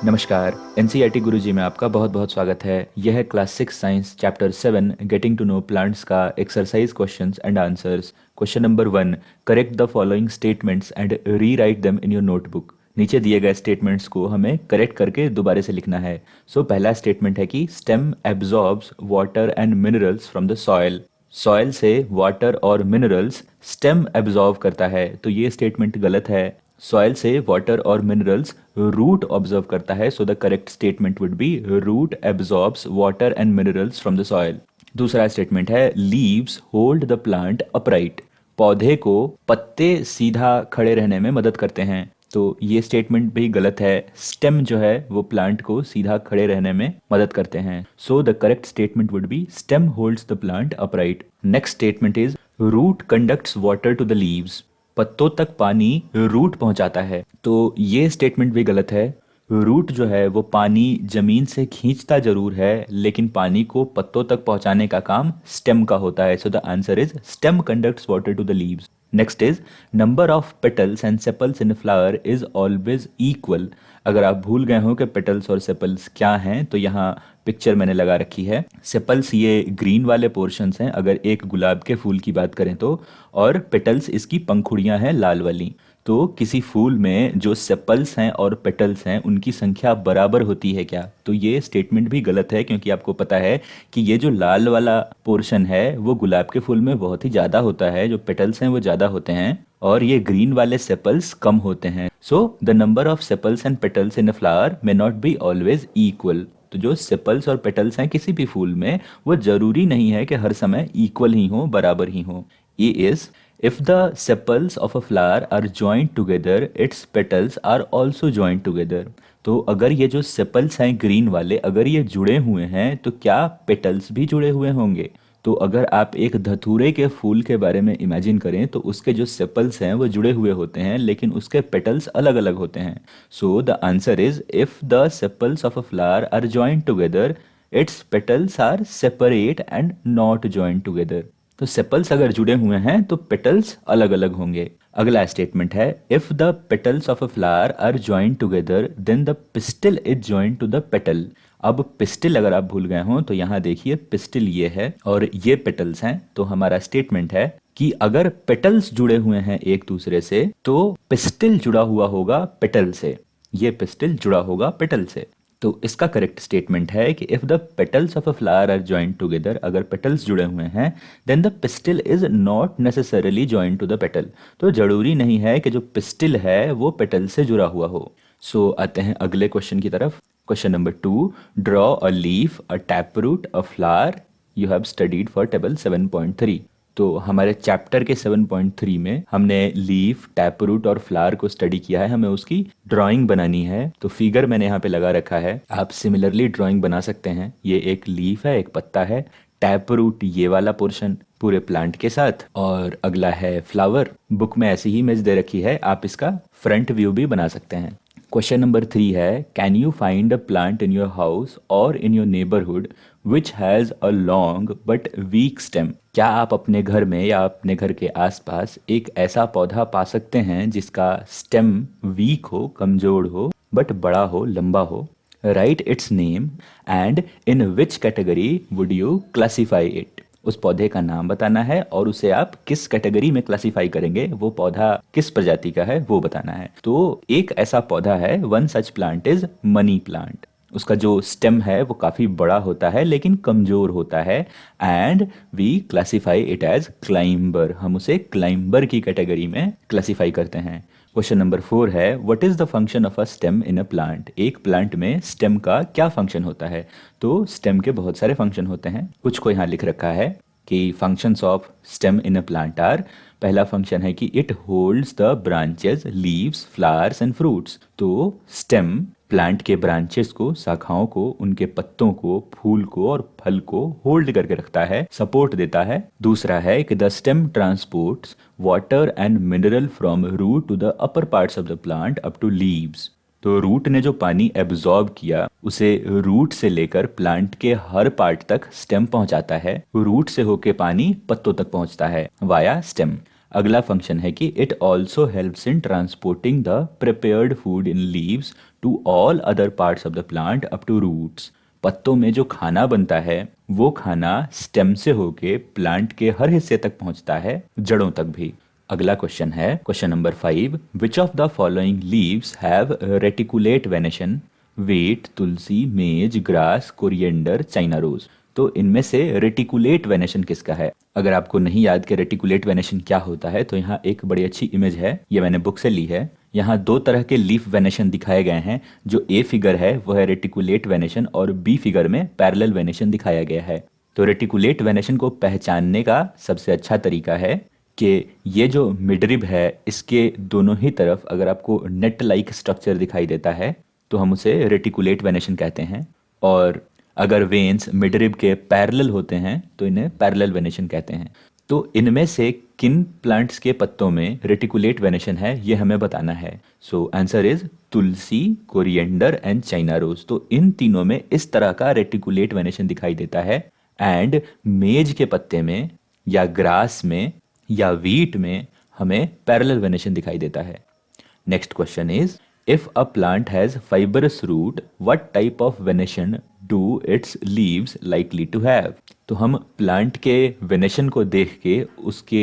नमस्कार। एनसीईआरटी गुरुजी में आपका बहुत बहुत स्वागत है। यह है class 6 science chapter 7 getting to know plants का exercise questions and answers. Question number 1, correct the following statements and rewrite them in your notebook. नीचे दिए गए स्टेटमेंट्स को हमें करेक्ट करके दोबारा से लिखना है। पहला स्टेटमेंट है कि stem absorbs water and minerals from the soil. Soil से वाटर और मिनरल्स स्टेम एब्जॉर्व करता है, तो ये स्टेटमेंट गलत है। सॉइल से वाटर और मिनरल्स रूट ऑब्जर्व करता है, so the correct statement would be root absorbs water and minerals from the soil. दूसरा स्टेटमेंट है leaves hold the plant upright. पौधे को पत्ते सीधा खड़े रहने में मदद करते हैं, तो ये स्टेटमेंट भी गलत है। स्टेम जो है वो प्लांट को सीधा खड़े रहने में मदद करते हैं, so the correct statement would be stem holds the plant upright. Next statement is root conducts water to the leaves. पत्तों तक पानी रूट पहुंचाता है, तो ये स्टेटमेंट भी गलत है। रूट जो है वो पानी जमीन से खींचता जरूर है, लेकिन पानी को पत्तों तक पहुंचाने का काम स्टेम का होता है, so the answer is stem conducts water to the leaves. Next is number of petals and sepals in flower is always equal. अगर आप भूल गए हो कि पेटल्स और सेपल्स क्या हैं, तो यहाँ पिक्चर मैंने लगा रखी है। सेपल्स ये ग्रीन वाले पोर्शंस हैं अगर एक गुलाब के फूल की बात करें तो, और पेटल्स इसकी पंखुड़ियां हैं लाल वाली। तो किसी फूल में जो सेपल्स हैं और पेटल्स हैं उनकी संख्या बराबर होती है क्या? तो ये स्टेटमेंट भी गलत है, क्योंकि आपको पता है कि ये जो लाल वाला पोर्शन है वो गुलाब के फूल में बहुत ही ज़्यादा होता है, जो पेटल्स हैं वो ज़्यादा होते हैं और ये ग्रीन वाले सेपल्स कम होते हैं। So the number of sepals and petals in a flower may not be always equal. तो जो सेपल्स और पेटल्स हैं किसी भी फूल में, वो जरूरी नहीं है कि हर समय इक्वल ही हो, बराबर ही हो। ए is if the sepals of a flower are joined together, its petals are also joined together। तो अगर ये जो सेपल्स हैं ग्रीन वाले अगर ये जुड़े हुए हैं, तो क्या पेटल्स भी जुड़े हुए होंगे? तो अगर आप एक धतूरे के फूल के बारे में इमेजिन करें, तो उसके जो सेपल्स हैं वो जुड़े हुए होते हैं, लेकिन उसके पेटल्स अलग अलग होते हैं। So the answer is if the sepals of a flower are joined together, its petals are separate and not joined together. तो सेपल्स अगर जुड़े हुए हैं तो पेटल्स अलग अलग होंगे। अगला स्टेटमेंट है if the petals of a flower are joined together then the pistil is joined to the petal. अब पिस्टिल अगर आप भूल गए हो तो यहाँ देखिए पिस्टिल ये है और ये पेटल्स हैं, तो हमारा स्टेटमेंट है कि अगर पेटल्स जुड़े हुए हैं एक दूसरे से तो पिस्टिल जुड़ा हुआ होगा पेटल से। ये पिस्टिल जुड़ा होगा पेटल से। तो इसका करेक्ट स्टेटमेंट है कि if the petals of a flower are joined together, अगर पेटल्स जुड़े हुए हैं, then the pistil is not necessarily joined to the petal. तो जरूरी नहीं है कि जो पिस्टिल है वो पेटल से जुड़ा हुआ हो। आते हैं अगले क्वेश्चन की तरफ। Question number 2, draw a leaf, a tap root, a flower you have studied for table 7.3। तो हमारे चैप्टर के 7.3 में हमने लीफ, टैप रूट और फ्लावर को स्टडी किया है। हमें उसकी ड्राइंग बनानी है, तो फिगर मैंने यहाँ पे लगा रखा है। आप सिमिलरली ड्राइंग बना सकते हैं। ये एक लीफ है, एक पत्ता है, टैप रूट ये वाला पोर्शन पूरे प्लांट के साथ, और अगला है फ्लावर। बुक में ऐसी ही इमेज दे रखी है, आप इसका फ्रंट व्यू भी बना सकते हैं। क्वेश्चन नंबर 3 है can you find a plant in your house और in your neighbourhood which has a long but weak stem. क्या आप अपने घर में या अपने घर के आसपास एक ऐसा पौधा पा सकते हैं जिसका स्टेम वीक हो, कमजोर हो, बट बड़ा हो, लंबा हो? Right it's name and in which category would you classify it. उस पौधे का नाम बताना है और उसे आप किस कैटेगरी में क्लासीफाई करेंगे, वो पौधा किस प्रजाति का है वो बताना है। तो एक ऐसा पौधा है, one such plant is money plant. उसका जो स्टेम है वो काफ़ी बड़ा होता है लेकिन कमज़ोर होता है, and we classify it as climber. हम उसे क्लाइंबर की कैटेगरी में क्लासीफाई करते हैं। क्वेश्चन नंबर 4 है what is the function of a stem in a plant. एक प्लांट में स्टेम का क्या फंक्शन होता है? तो स्टेम के बहुत सारे फंक्शन होते हैं, कुछ को यहाँ लिख रखा है कि functions of stem in a plant are. पहला फंक्शन है कि it holds the branches, leaves, flowers and fruits. तो स्टेम प्लांट के ब्रांचेस को, शाखाओं को, उनके पत्तों को, फूल को और फल को होल्ड करके रखता है, सपोर्ट देता है। दूसरा है कि the stem transports water and mineral from root to the upper parts of the plant up to leaves. तो रूट ने जो पानी एब्जॉर्ब किया उसे रूट से लेकर प्लांट के हर पार्ट तक स्टेम पहुंचाता है। रूट से होके पानी पत्तों तक पहुंचता है वाया स्टेम। अगला फंक्शन है कि it also helps in transporting the prepared food in leaves to all other parts of the plant up to roots. पत्तों में जो खाना बनता है वो खाना स्टेम से होके प्लांट के हर हिस्से तक पहुंचता है, जड़ों तक भी। अगला क्वेश्चन है question number 5, which of the following leaves have reticulate venation? Wheat, tulsi, maize, grass, coriander, China rose. तो इनमें से रेटिकुलेट वेनेशन किसका है? अगर आपको नहीं याद कि रेटिकुलेट वेनेशन क्या होता है तो यहाँ एक बड़ी अच्छी इमेज है, ये मैंने बुक से ली है। यहाँ दो तरह के लीफ वेनेशन दिखाए गए हैं। जो ए फिगर है वो है रेटिकुलेट वेनेशन और बी फिगर में पैरेलल वेनेशन दिखाया गया है। तो रेटिकुलेट वेनेशन को पहचानने का सबसे अच्छा तरीका है कि ये जो मिडरिब है इसके दोनों ही तरफ अगर आपको नेट लाइक स्ट्रक्चर दिखाई देता है तो हम उसे रेटिकुलेट वेनेशन कहते हैं। और अगर वेन्स मिडरिब के पैरेलल होते हैं तो इन्हें पैरेलल वेनेशन कहते हैं। तो इनमें से किन प्लांट्स के पत्तों में रेटिकुलेट वेनेशन है ये हमें बताना है। So answer is tulsi, coriander and China rose. तो इन तीनों में इस तरह का रेटिकुलेट वेनेशन दिखाई देता है। एंड मेज के पत्ते में या ग्रास में या वीट में हमें पैरेलल वेनेशन दिखाई देता है। Next question is, if a plant has fibrous root, what type of venation do its leaves likely to have? तो हम प्लांट के वेनेशन को देख के उसके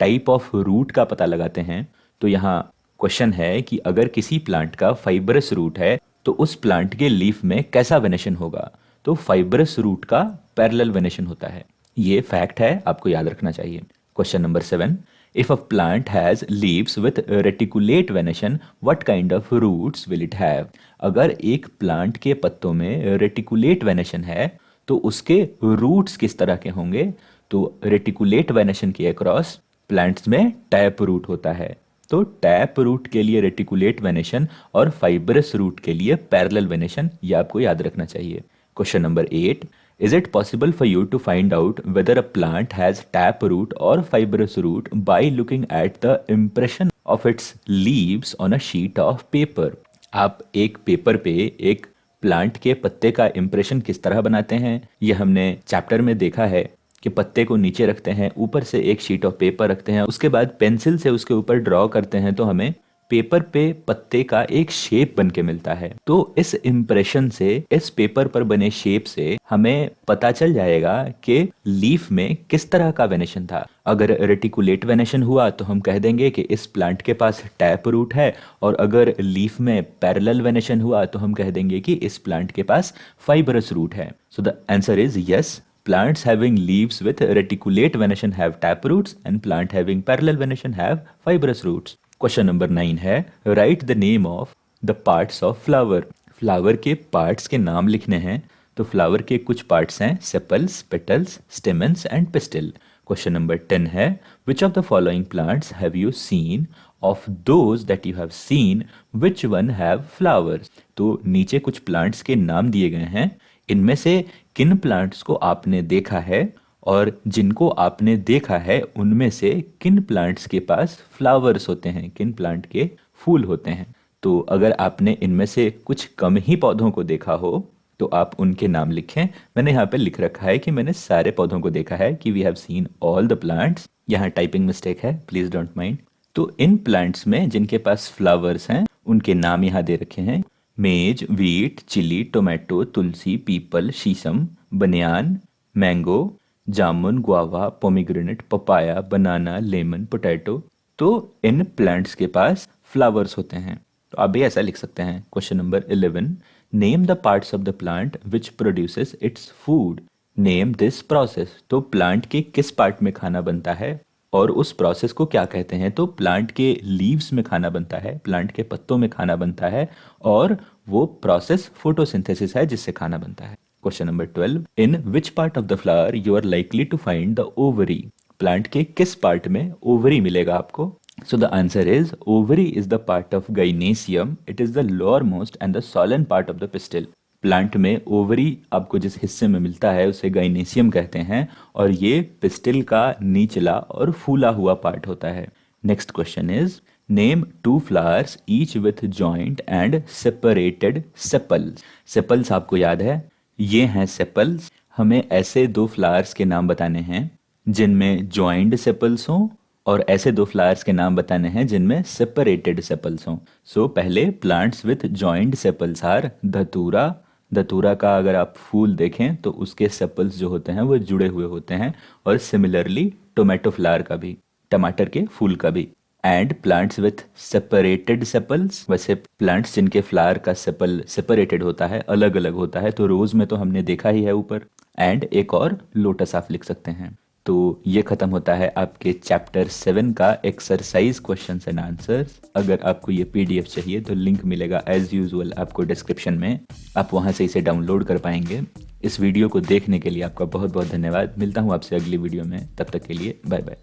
टाइप ऑफ रूट का पता लगाते हैं। तो यहाँ क्वेश्चन है कि अगर किसी प्लांट का फाइबरस रूट है तो उस प्लांट के लीफ में कैसा वेनेशन होगा? तो फाइबरस रूट का पैरेलल वेनेशन होता है। ये फैक्ट है, आपको याद रखना चाहिए। Question number 7, if a plant has leaves with reticulate venation, what kind of roots will it have? अगर एक प्लांट के पत्तों में रेटिकुलेट वेनेशन है तो उसके रूट्स किस तरह के होंगे? तो रेटिकुलेट वेनेशन के अक्रॉस प्लांट्स में टैप रूट होता है। तो टैप रूट के लिए रेटिकुलेट वेनेशन और फाइबरस रूट के लिए पैरेलल वेनेशन, ये आपको याद रखना चाहिए। Question number 8, is it possible for you to find out whether a plant has tap root or fibrous root by looking at the impression of its leaves on a sheet of paper? आप एक paper पे एक plant के पत्ते का impression किस तरह बनाते हैं ये हमने चैप्टर में देखा है कि पत्ते को नीचे रखते हैं, ऊपर से एक शीट ऑफ पेपर रखते हैं, उसके बाद पेंसिल से उसके ऊपर ड्रॉ करते हैं तो हमें पेपर पे पत्ते का एक शेप बन के मिलता है। तो इस इम्प्रेशन से, इस पेपर पर बने शेप से हमें पता चल जाएगा कि लीफ में किस तरह का वेनेशन था। अगर रेटिकुलेट वेनेशन हुआ तो हम कह देंगे कि इस प्लांट के पास टैप रूट है, और अगर लीफ में पैरेलल वेनेशन हुआ तो हम कह देंगे कि इस प्लांट के पास फाइबरस रूट है। So the answer is yes, plants having leaves with reticulate venation have tap roots and plant having parallel venation have fibrous roots. Question number 9 है, right the name of the parts of flower. Flower के parts के नाम लिखने हैं। तो flower के कुछ parts हैं sepals, petals, stamens and pistil. Question number 10 है, विच of the following plants have you seen, of those that you have seen which one have flowers. तो नीचे कुछ प्लांट्स के नाम दिए गए हैं, इनमें से किन प्लांट्स को आपने देखा है और जिनको आपने देखा है उनमें से किन प्लांट्स के पास फ्लावर्स होते हैं, किन प्लांट के फूल होते हैं। तो अगर आपने इनमें से कुछ कम ही पौधों को देखा हो तो आप उनके नाम लिखें। मैंने यहाँ पे लिख रखा है कि मैंने सारे पौधों को देखा है, कि we have seen all the plants. यहाँ टाइपिंग मिस्टेक है, प्लीज डोंट माइंड। तो इन प्लांट्स में जिनके पास फ्लावर्स हैं उनके नाम यहाँ दे रखे हैं, मेज, वीट, चिली, टोमेटो, तुलसी, पीपल, शीशम, बनियान, मैंगो, जामुन, गुआवा, पोमीग्रेनेट, पपाया, बनाना, लेमन, पोटैटो। तो इन प्लांट्स के पास फ्लावर्स होते हैं। तो आप भी ऐसा लिख सकते हैं। Question number 11, name the parts of the plant which produces its food, name this process. तो प्लांट के किस पार्ट में खाना बनता है और उस प्रोसेस को क्या कहते हैं? तो प्लांट के लीव्स में खाना बनता है, प्लांट के पत्तों में खाना बनता है, और वो प्रोसेस फोटोसिंथेसिस है जिससे खाना बनता है। Question number 12, in which part of the flower you are likely to find the ovary. Plant के किस पार्ट में ओवरी मिलेगा आपको? So the answer is ovary is the part of gynoecium, it is the lowermost and the swollen part of the pistil. Plant में ovary आपको जिस हिस्से में मिलता है उसे गाइनेसियम कहते हैं, और ये पिस्टिल का निचला और फूला हुआ पार्ट होता है। Next question is, name 2 flowers each with joint and separated sepals. Sepals आपको याद है, ये हैं सेपल्स। हमें ऐसे 2 फ्लावर्स के नाम बताने हैं जिनमें जॉइंट सेपल्स हों और ऐसे दो फ्लावर्स के नाम बताने हैं जिनमें सेपरेटेड सेपल्स हों। सो पहले plants with joint sepals are dhatura. धतूरा का अगर आप फूल देखें तो उसके सेपल्स जो होते हैं वो जुड़े हुए होते हैं, और सिमिलरली टोमेटो फ्लावर का भी, टमाटर के फूल का भी। And plants with separated sepals, वैसे प्लांट्स जिनके फ्लावर का सेपल सेपरेटेड होता है, अलग अलग होता है, तो रोज में तो हमने देखा ही है ऊपर। एंड एक और लोटस आप लिख सकते हैं। तो ये खत्म होता है आपके चैप्टर 7 का एक्सरसाइज क्वेश्चंस एंड आंसर्स। अगर आपको ये पीडीएफ चाहिए तो लिंक मिलेगा एज यूजुअल आपको डिस्क्रिप्शन में, आप वहाँ से इसे डाउनलोड कर पाएंगे। इस वीडियो को देखने के लिए आपका बहुत बहुत धन्यवाद। मिलता हूँ आपसे अगली वीडियो में, तब तक के लिए बाय बाय।